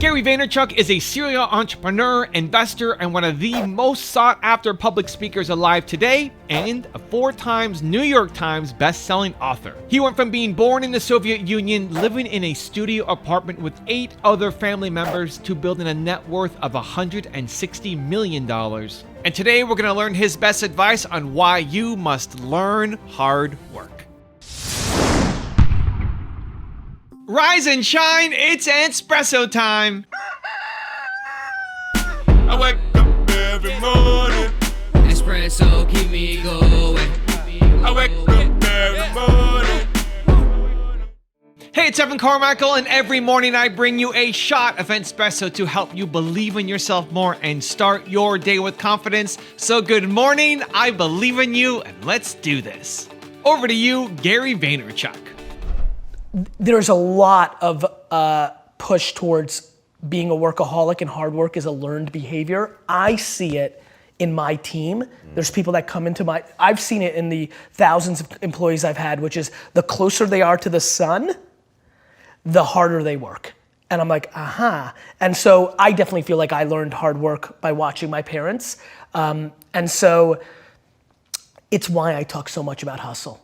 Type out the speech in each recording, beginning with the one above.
Gary Vaynerchuk is a serial entrepreneur, investor, and one of the most sought-after public speakers alive today, and a 4 times New York Times best-selling author. He went from being born in the Soviet Union, living in a studio apartment with 8 other family members, to building a net worth of $160 million. And today we're going to learn his best advice on why you must learn hard work. Rise and shine, it's Entspresso time. I wake up every morning. Espresso keep me going. I wake up every morning. Hey, it's Carmichael, and every morning I bring you a shot of Entspresso to help you believe in yourself more and start your day with confidence. So good morning, I believe in you, and let's do this. Over to you, Gary Vaynerchuk. There's a lot of push towards being a workaholic, and hard work is a learned behavior. I see it in my team. There's people that come into I've seen it in the thousands of employees I've had, which is the closer they are to the sun, the harder they work. And I'm like, aha. And so I definitely feel like I learned hard work by watching my parents. And so it's why I talk so much about hustle.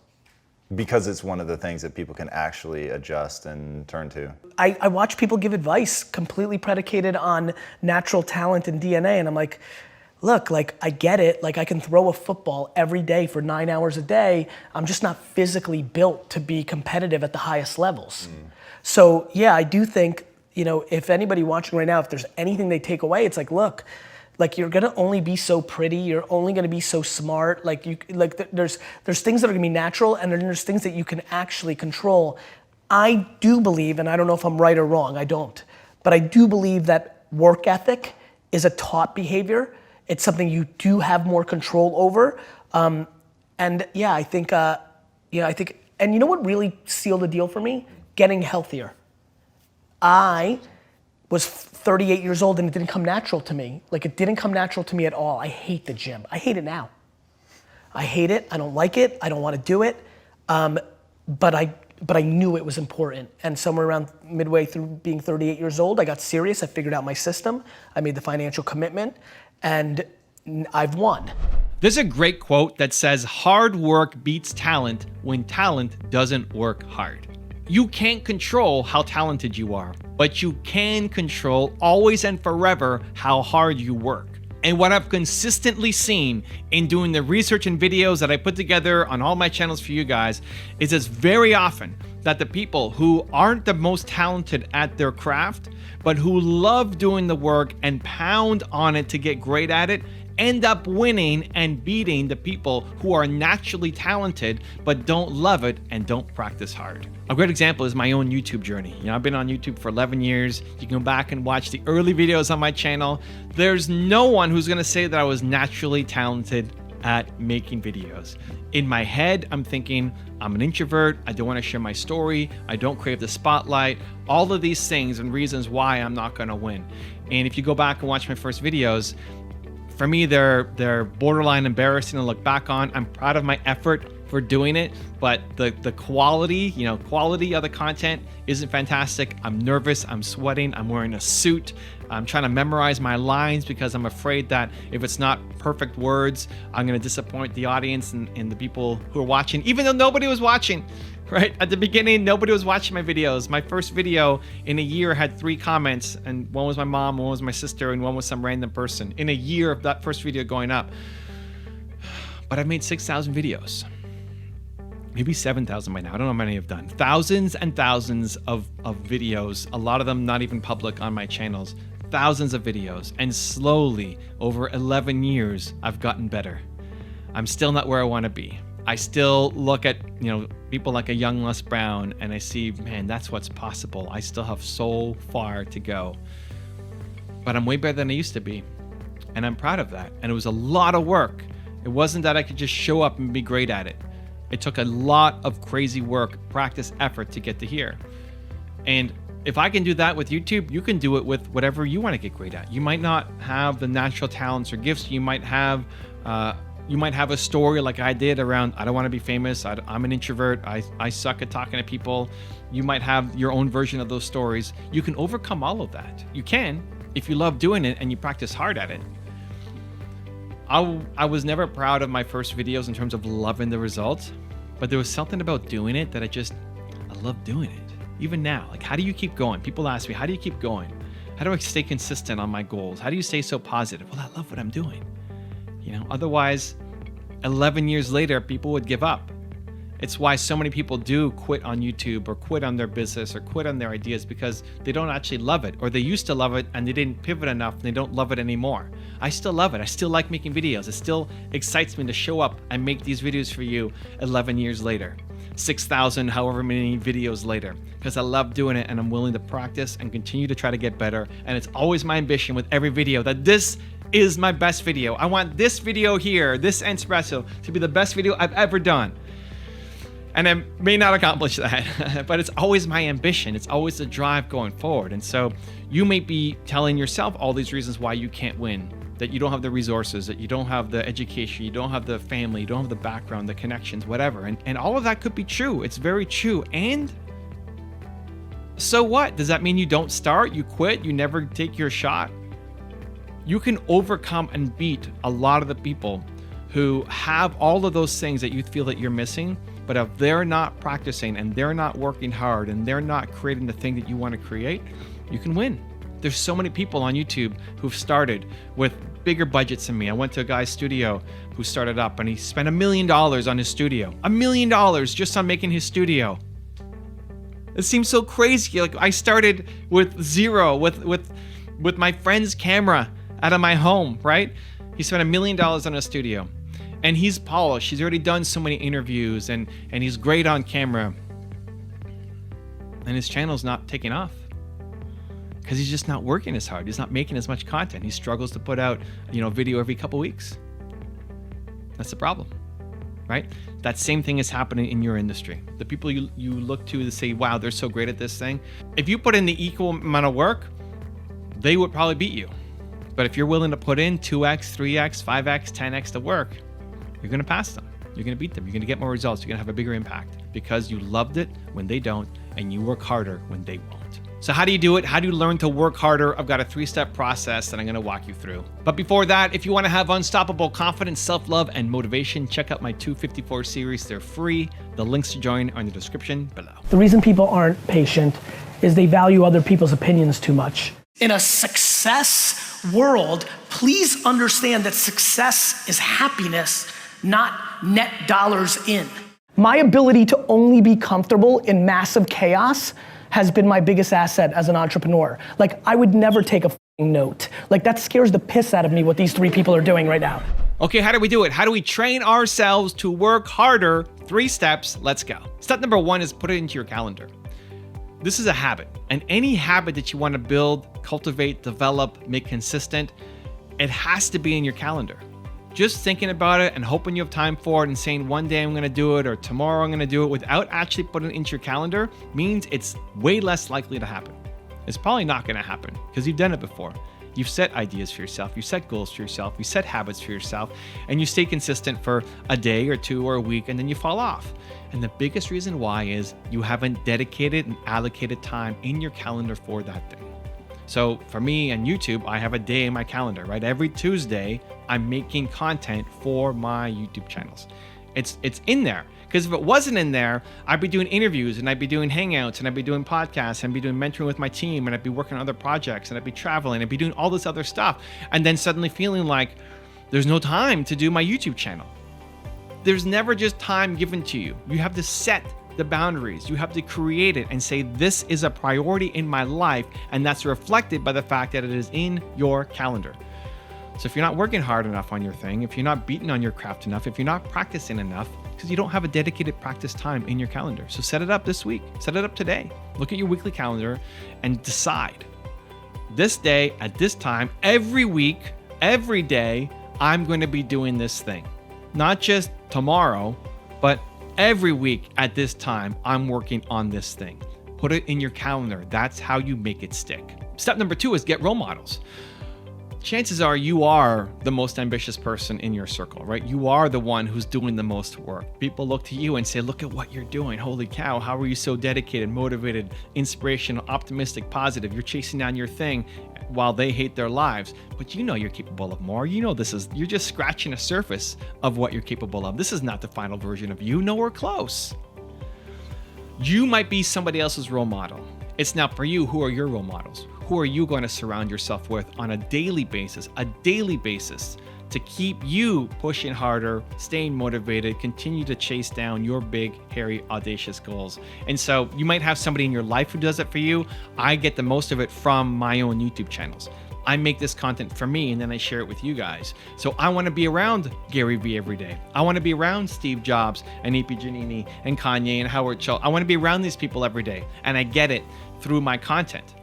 Because it's one of the things that people can actually adjust and turn to. I watch people give advice completely predicated on natural talent and DNA, and I'm like, look, like I get it, like I can throw a football every day for 9 hours a day. I'm just not physically built to be competitive at the highest levels. So yeah, I do think, if anybody watching right now, if there's anything they take away, it's like, look, like you're gonna only be so pretty, you're only gonna be so smart, there's things that are gonna be natural, and then there's things that you can actually control. I do believe, and I don't know if I'm right or wrong, I don't, but I do believe that work ethic is a taught behavior. It's something you do have more control over. And yeah, I think, and you know what really sealed the deal for me? Getting healthier. I was 38 years old and it didn't come natural to me. Like it didn't come natural to me at all. I hate the gym. I hate it now. I hate it. I don't like it. I don't want to do it. But I knew it was important. And somewhere around midway through being 38 years old, I got serious. I figured out my system. I made the financial commitment, and I've won. There's a great quote that says, hard work beats talent when talent doesn't work hard. You can't control how talented you are, but you can control always and forever how hard you work. And what I've consistently seen in doing the research and videos that I put together on all my channels for you guys is it's very often that the people who aren't the most talented at their craft, but who love doing the work and pound on it to get great at it, end up winning and beating the people who are naturally talented but don't love it and don't practice hard. A great example is my own YouTube journey. I've been on YouTube for 11 years. You can go back and watch the early videos on my channel. There's no one who's gonna say that I was naturally talented at making videos. In my head, I'm thinking, I'm an introvert, I don't wanna share my story, I don't crave the spotlight, all of these things and reasons why I'm not gonna win. And if you go back and watch my first videos, for me, they're borderline embarrassing to look back on. I'm proud of my effort for doing it, but the quality, quality of the content isn't fantastic. I'm nervous, I'm sweating, I'm wearing a suit. I'm trying to memorize my lines because I'm afraid that if it's not perfect words, I'm gonna disappoint the audience and the people who are watching, even though nobody was watching. Right? At the beginning, nobody was watching my videos. My first video in a year had 3 comments, and one was my mom, one was my sister, and one was some random person. In a year of that first video going up. But I've made 6,000 videos. Maybe 7,000 by now. I don't know how many I've done. Thousands and thousands of videos, a lot of them not even public on my channels. Thousands of videos. And slowly, over 11 years, I've gotten better. I'm still not where I want to be. I still look at, people like a young Les Brown, and I see, man, that's what's possible. I still have so far to go. But I'm way better than I used to be. And I'm proud of that. And it was a lot of work. It wasn't that I could just show up and be great at it. It took a lot of crazy work, practice, effort to get to here. And if I can do that with YouTube, you can do it with whatever you want to get great at. You might not have the natural talents or gifts. You might have You might have a story like I did around, I don't want to be famous. I'm an introvert. I suck at talking to people. You might have your own version of those stories. You can overcome all of that. You can, if you love doing it and you practice hard at it. I was never proud of my first videos in terms of loving the results, but there was something about doing it that I love doing it. Even now, like, how do you keep going? People ask me, how do you keep going? How do I stay consistent on my goals? How do you stay so positive? Well, I love what I'm doing. You know, otherwise, 11 years later, people would give up. It's why so many people do quit on YouTube or quit on their business or quit on their ideas, because they don't actually love it, or they used to love it and they didn't pivot enough and they don't love it anymore. I still love it. I still like making videos. It still excites me to show up and make these videos for you 11 years later, 6,000, however many videos later, because I love doing it and I'm willing to practice and continue to try to get better. And it's always my ambition with every video that this is my best video. I want this video here, this Entspresso, to be the best video I've ever done. And I may not accomplish that, but it's always my ambition. It's always the drive going forward. And so you may be telling yourself all these reasons why you can't win, that you don't have the resources, that you don't have the education, you don't have the family, you don't have the background, the connections, whatever. And all of that could be true. It's very true. And so what? Does that mean you don't start? You quit? You never take your shot? You can overcome and beat a lot of the people who have all of those things that you feel that you're missing. But if they're not practicing and they're not working hard and they're not creating the thing that you want to create, you can win. There's so many people on YouTube who've started with bigger budgets than me. I went to a guy's studio who started up and he spent $1 million on his studio. $1 million just on making his studio. It seems so crazy. Like, I started with zero, with my friend's camera out of my home, right? He spent $1 million on a studio. And he's polished. He's already done so many interviews and he's great on camera. And his channel's not taking off because he's just not working as hard. He's not making as much content. He struggles to put out, video every couple weeks. That's the problem, right? That same thing is happening in your industry. The people you look to say, wow, they're so great at this thing. If you put in the equal amount of work, they would probably beat you. But if you're willing to put in 2x, 3x, 5x, 10x to work, you're going to pass them. You're going to beat them. You're going to get more results. You're going to have a bigger impact because you loved it when they don't, and you work harder when they won't. So how do you do it? How do you learn to work harder? I've got a 3-step process that I'm going to walk you through. But before that, if you want to have unstoppable confidence, self-love, and motivation, check out my 254 series. They're free. The links to join are in the description below. The reason people aren't patient is they value other people's opinions too much. In a success world, please understand that success is happiness, not net dollars in. My ability to only be comfortable in massive chaos has been my biggest asset as an entrepreneur. Like, I would never take a f***ing note. Like, that scares the piss out of me what these 3 people are doing right now. Okay, how do we do it? How do we train ourselves to work harder? 3 steps, let's go. Step number 1 is put it into your calendar. This is a habit, and any habit that you want to build, cultivate, develop, make consistent, it has to be in your calendar. Just thinking about it and hoping you have time for it and saying one day I'm going to do it or tomorrow I'm going to do it without actually putting it into your calendar means it's way less likely to happen. It's probably not going to happen because you've done it before. You've set ideas for yourself, you set goals for yourself, you set habits for yourself, and you stay consistent for a day or 2 or a week, and then you fall off. And the biggest reason why is you haven't dedicated and allocated time in your calendar for that thing. So for me and YouTube, I have a day in my calendar, right? Every Tuesday, I'm making content for my YouTube channels. It's in there. Because if it wasn't in there, I'd be doing interviews and I'd be doing hangouts and I'd be doing podcasts and I'd be doing mentoring with my team and I'd be working on other projects and I'd be traveling and I'd be doing all this other stuff. And then suddenly feeling like there's no time to do my YouTube channel. There's never just time given to you. You have to set the boundaries. You have to create it and say, this is a priority in my life. And that's reflected by the fact that it is in your calendar. So if you're not working hard enough on your thing, if you're not beating on your craft enough, if you're not practicing enough, because you don't have a dedicated practice time in your calendar. So set it up this week, set it up today. Look at your weekly calendar and decide this day at this time, every week, every day, I'm going to be doing this thing. Not just tomorrow, but every week at this time, I'm working on this thing. Put it in your calendar. That's how you make it stick. Step number 2 is get role models. chances are you are the most ambitious person in your circle, right? You are the one who's doing the most work. People look to you and say, look at what you're doing. Holy cow, how are you so dedicated, motivated, inspirational, optimistic, positive? You're chasing down your thing while they hate their lives. But you know you're capable of more. You know you're just scratching the surface of what you're capable of. This is not the final version of you, nowhere close. You might be somebody else's role model. It's now for you, who are your role models? Who are you going to surround yourself with on a daily basis to keep you pushing harder, staying motivated, continue to chase down your big, hairy, audacious goals? And so you might have somebody in your life who does it for you. I get the most of it from my own YouTube channels. I make this content for me and then I share it with you guys. So I want to be around Gary Vee every day. I want to be around Steve Jobs and E.P. Giannini and Kanye and Howard Schultz. I want to be around these people every day. And I get it through my content.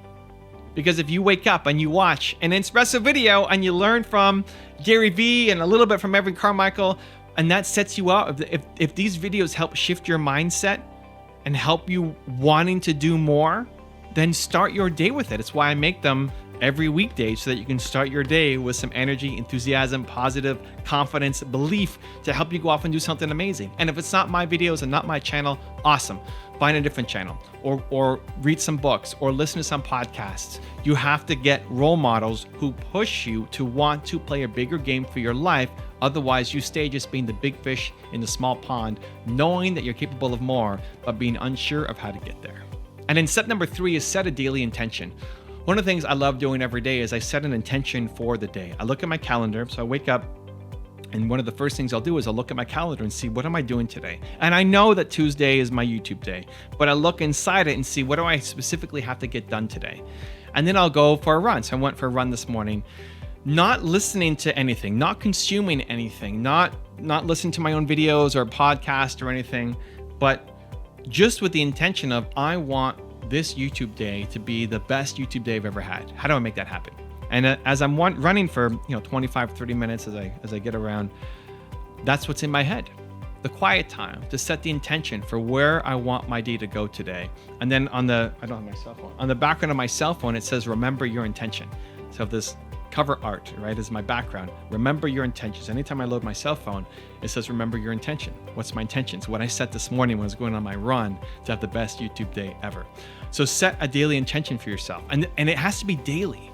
Because if you wake up and you watch an Entspresso video and you learn from Gary Vee and a little bit from every Carmichael, and that sets you up, if these videos help shift your mindset and help you wanting to do more, then start your day with it. It's why I make them every weekday, so that you can start your day with some energy, enthusiasm, positive confidence, belief to help you go off and do something amazing. And if it's not my videos and not my channel, awesome. Find a different channel or read some books or listen to some podcasts. You have to get role models who push you to want to play a bigger game for your life. Otherwise, you stay just being the big fish in the small pond, knowing that you're capable of more, but being unsure of how to get there. And then step number 3 is set a daily intention. One of the things I love doing every day is I set an intention for the day. I look at my calendar, so I wake up, and one of the first things I'll do is I'll look at my calendar and see, what am I doing today? And I know that Tuesday is my YouTube day, but I look inside it and see, what do I specifically have to get done today? And then I'll go for a run. So I went for a run this morning, not listening to anything, not consuming anything, not listening to my own videos or podcast or anything, but just with the intention of, I want this YouTube day to be the best YouTube day I've ever had. How do I make that happen? And as I'm running for 25, 30 minutes as I get around, that's what's in my head. The quiet time to set the intention for where I want my day to go today. And then I don't have my cell phone. On the background of my cell phone, it says, remember your intention. So this cover art, right, is my background. Remember your intentions. Anytime I load my cell phone, it says, remember your intention. What's my intention? So what I set this morning when I was going on my run to have the best YouTube day ever. So set a daily intention for yourself. And it has to be daily.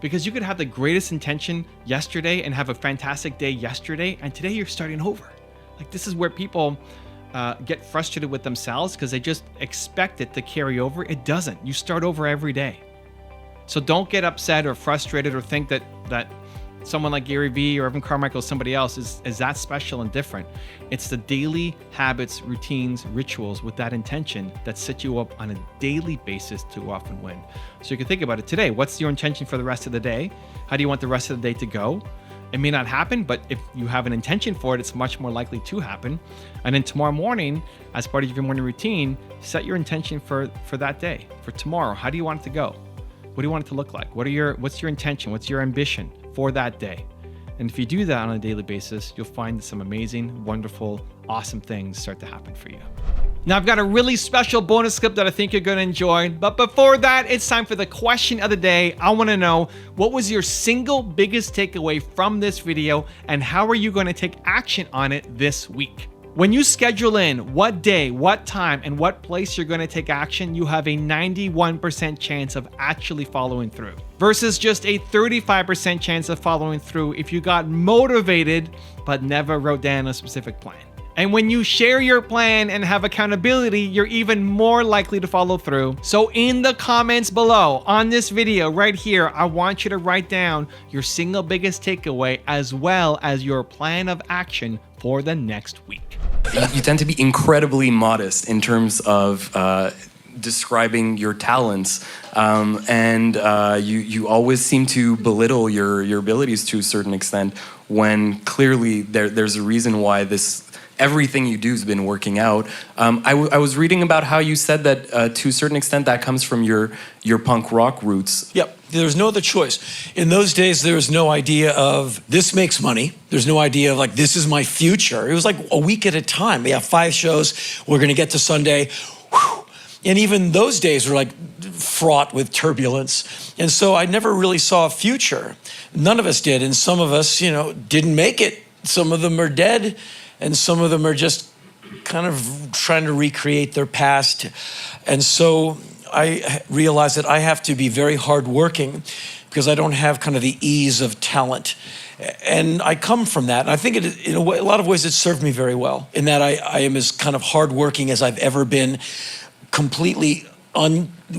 Because you could have the greatest intention yesterday and have a fantastic day yesterday, and today you're starting over. Like, this is where people get frustrated with themselves because they just expect it to carry over. It doesn't. You start over every day. So don't get upset or frustrated or think that someone like Gary Vee or even Carmichael or somebody else is that special and different. It's the daily habits, routines, rituals with that intention that set you up on a daily basis to go off and win. So you can think about it today. What's your intention for the rest of the day? How do you want the rest of the day to go? It may not happen, but if you have an intention for it, it's much more likely to happen. And then tomorrow morning, as part of your morning routine, set your intention for that day, for tomorrow. How do you want it to go? What do you want it to look like? What's your intention? What's your ambition for that day? And if you do that on a daily basis, you'll find that some amazing, wonderful, awesome things start to happen for you. Now, I've got a really special bonus clip that I think you're going to enjoy. But before that, it's time for the question of the day. I want to know, what was your single biggest takeaway from this video, and how are you going to take action on it this week? When you schedule in what day, what time, and what place you're going to take action, you have a 91% chance of actually following through versus just a 35% chance of following through if you got motivated but never wrote down a specific plan. And when you share your plan and have accountability, you're even more likely to follow through. So in the comments below on this video right here, I want you to write down your single biggest takeaway as well as your plan of action for the next week. You tend to be incredibly modest in terms of describing your talents, and you always seem to belittle your abilities to a certain extent, when clearly there's a reason why everything you do has been working out. I was reading about how you said that to a certain extent that comes from your punk rock roots. Yep, there's no other choice. In those days, there was no idea of this makes money. There's no idea of like, this is my future. It was like a week at a time. We have 5 shows. We're gonna get to Sunday. Whew. And even those days were like fraught with turbulence. And so I never really saw a future. None of us did. And some of us, didn't make it. Some of them are dead. And some of them are just kind of trying to recreate their past. And so I realized that I have to be very hardworking because I don't have kind of the ease of talent. And I come from that. And I think in a lot of ways it served me very well in that I am as kind of hardworking as I've ever been, completely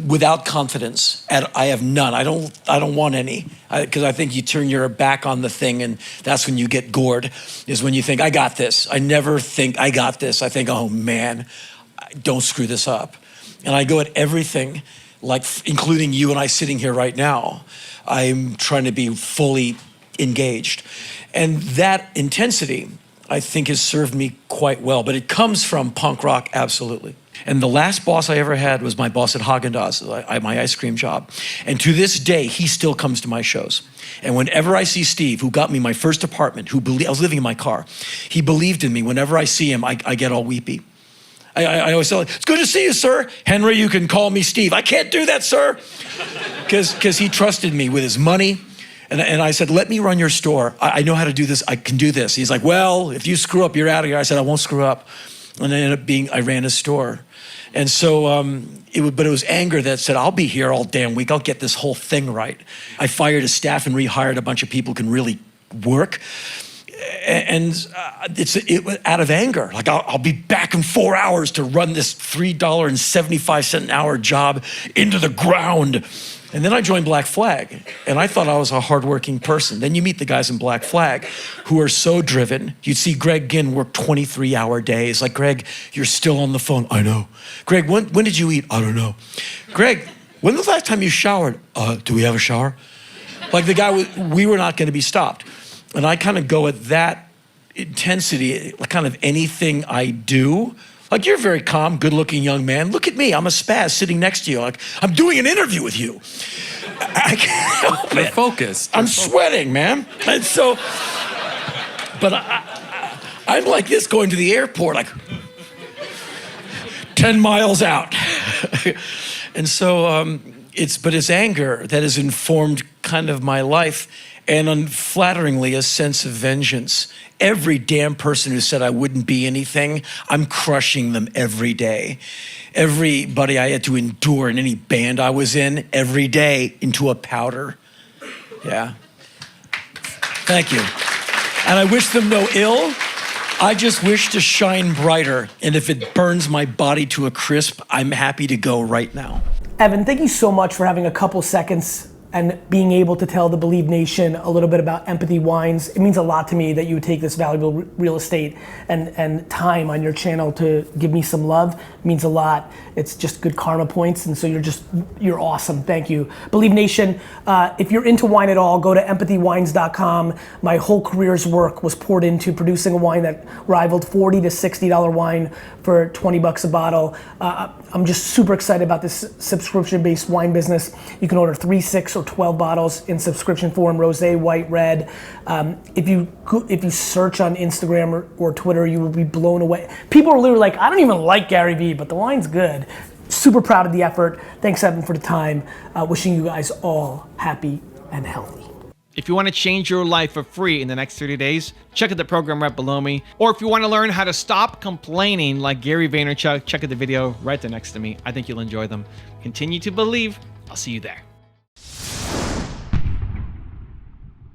without confidence. And I have none. I don't want any, because I think you turn your back on the thing and that's when you get gored, is when you think, I got this. I never think I got this. I think, oh man, don't screw this up. And I go at everything, like including you and I sitting here right now. I'm trying to be fully engaged. And that intensity, I think, has served me quite well. But it comes from punk rock, absolutely. And the last boss I ever had was my boss at Haagen-Dazs, my ice cream job. And to this day, he still comes to my shows. And whenever I see Steve, who got me my first apartment, I was living in my car, he believed in me. Whenever I see him, I get all weepy. I always tell him, it's good to see you, sir. Henry, you can call me Steve. I can't do that, sir. Because he trusted me with his money. And I said, let me run your store. I know how to do this. I can do this. He's like, well, if you screw up, you're out of here. I said, I won't screw up. And I ran his store. And so but it was anger that said, I'll be here all damn week. I'll get this whole thing right. I fired his staff and rehired a bunch of people who can really work. And it was out of anger. Like, I'll be back in 4 hours to run this $3.75 an hour job into the ground. And then I joined Black Flag, and I thought I was a hardworking person. Then you meet the guys in Black Flag who are so driven. You'd see Greg Ginn work 23-hour days. Like, Greg, you're still on the phone. I know. Greg, when did you eat? I don't know. Greg, when was the last time you showered? Do we have a shower? Like, the guy, we were not going to be stopped. And I kind of go at that intensity, like kind of anything I do. Like, you're a very calm, good-looking young man. Look at me, I'm a spaz sitting next to you. Like, I'm doing an interview with you. I can't help it. Focused. I'm sweating, man. And so, but I'm like this going to the airport, like 10 miles out. And so it's anger that has informed kind of my life, and unflatteringly, a sense of vengeance. Every damn person who said I wouldn't be anything, I'm crushing them every day. Everybody I had to endure in any band I was in, every day into a powder. Yeah. Thank you. And I wish them no ill. I just wish to shine brighter. And if it burns my body to a crisp, I'm happy to go right now. Evan, thank you so much for having a couple seconds and being able to tell the Believe Nation a little bit about Empathy Wines. It means a lot to me that you would take this valuable real estate and time on your channel to give me some love. It means a lot. It's just good karma points, and so you're awesome. Thank you. Believe Nation, if you're into wine at all, go to empathywines.com. My whole career's work was poured into producing a wine that rivaled $40 to $60 wine for 20 bucks a bottle. I'm just super excited about this subscription-based wine business. You can order 3, 6, or 12 bottles in subscription form, rosé, white, red. If you search on Instagram or Twitter, you will be blown away. People are literally like, I don't even like Gary Vee, but the wine's good. Super proud of the effort. Thanks, Evan, for the time. Wishing you guys all happy and healthy. If you want to change your life for free in the next 30 days, check out the program right below me. Or if you want to learn how to stop complaining like Gary Vaynerchuk, check out the video right there next to me. I think you'll enjoy them. Continue to believe. I'll see you there.